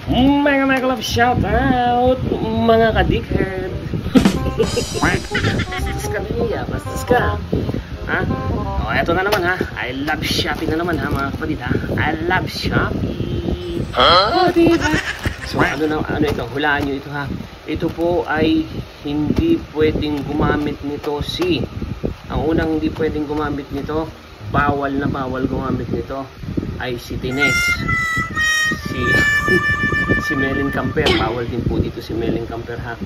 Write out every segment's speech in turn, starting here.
Mega love shout out mga ka-dickhead. Bastos ka niya, bastos ka. Ha? O, eto na naman ha. I love shopping na naman ha mga kapatid ha. I love shopping. O, diba? So ano ito, hulaan nyo ito ha. Ito po ay hindi pwedeng gumamit nito si. Ang unang hindi pwedeng gumamit nito, bawal na bawal gumamit nito ay si Tines. Si Melin Camper, bawal din po dito si Melin Camper ha.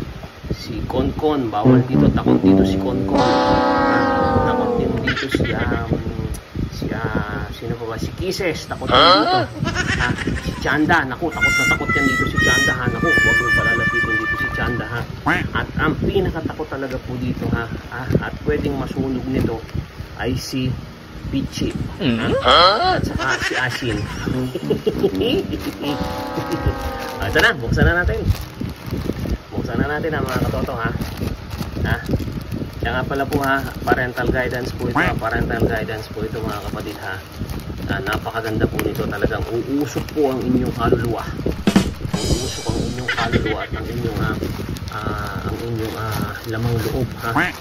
Si Konkon, bawal dito, takot dito si Konkon. Takot din dito sino pa ba? Si Kisses, takot din dito. Ha? Si Chanda, naku, takot yan dito si Chanda ha. Naku, huwag mo palalapitin dito si Chanda ha. At ang pinakatakot talaga po dito ha. At pwedeng masunog nito ay si Pichi. At saka si Asin. Ito na, buksan na natin. Buksan na natin ha mga katoto ha. Kaya nga pala po ha, parental guidance po ito. Parental guidance po ito mga kapatid ha. Napakaganda po nito, talagang uusok po ang inyong kaluluwa. Uusok ang inyong kaluluwa at ang inyong lamang loob ha.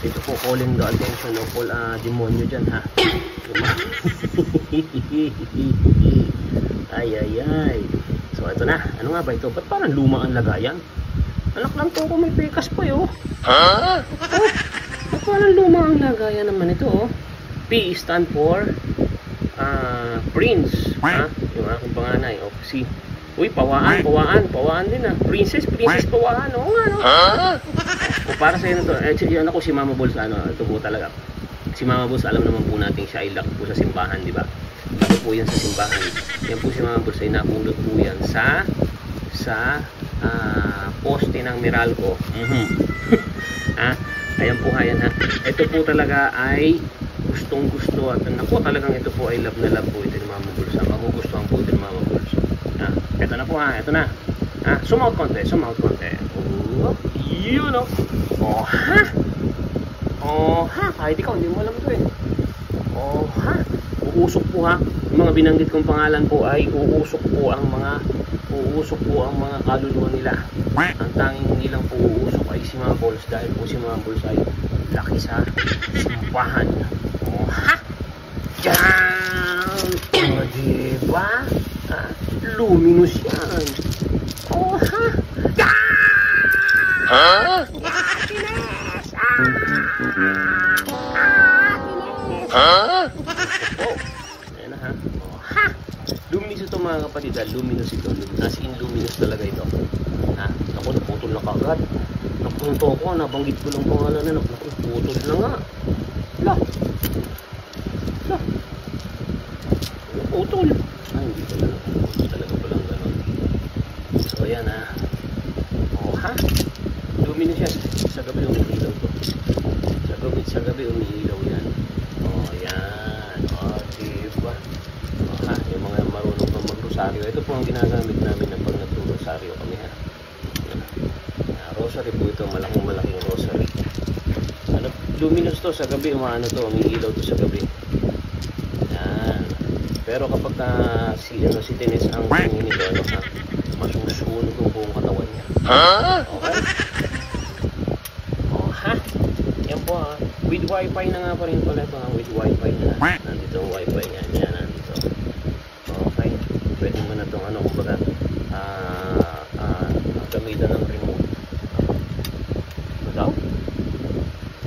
Ito po calling the attention of all demonyo dyan ha. Ay. So ito na, ano nga ba ito? Ba't parang luma ang lagayan? Anak lang to ko, may pekas pa yun. Ba't parang luma ang lagayan naman ito oh. P stand for Prince ha? Yung aking panganay o si uy, pawaan din ah. Princess pawaan. Oo nga no. O para sa inyo to, yan ako si Mama Balls ito po talaga. Si Mama Balls, alam naman po natin siya ay laki po sa simbahan, di ba? Laki po yan sa simbahan. Yan po si Mama Balls ay napulot po yan sa poste ng Meralco. Ayan po ha, yan ha. Ito po talaga ay gustong gusto at naku, talagang ito po ay love na love po ito ni Mama Balls. Magugustuhan po ito ni Mama Balls. Ito na po ha, ito na. Zoom out konti. Oh, yun o. Oh ha, kahit ikaw hindi mo alam ito eh. Oh ha, uusok po ha. Yung mga binanggit kong pangalan po ay uusok po ang mga kaluluwa nila. Ang tanging nilang po uusok ay si Mama Balls dahil po si Mama Balls ay laki sa simbahan. Oh ha, diyan. O diba? Luminous yan. Oh ha. Ayan na ha. Oh ha. Luminous ito mga kapatid. Luminous ito. As in luminous talaga ito. Ako naputol na kagad. Napunto ko. Nabanggit ko lang pangalan na. Naputol na nga. Naputol. Hindi talaga palang ganun. So ayan ha. Oh ha. Luminous yan. Sa gabi umiilaw to. Sa gabi umiilaw yan. Oh yan. Oh diba. Oh ha. Yung mga marunong pang magrosaryo. Ito po ang ginagamit namin na pag nagrosaryo kami ha. Rosary po ito. Malaking rosary. Luminous to. Sa gabi umaano to. Umiilaw to sa gabi. Pero kapag si Tines ang tingin nito, masusunog yung buong katawan niya. Okay? Oh ha? Yan po ha. With wifi na nga pa rin pala ito ha. With wifi na. Nandito ang wifi niya. Yan, nandito. Okay. Pwede mo na itong kumbaga gamitan ng remote. Ano daw?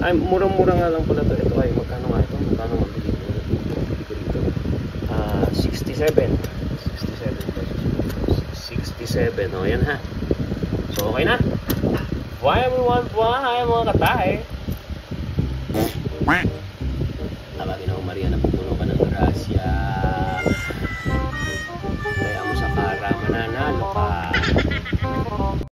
Ay, murang-mura nga lang pala ito. Ito ay, magkano nga ito? Magkano mabili ito? 67. O yan ha. So okay na. Bye everyone. Bye mga katay.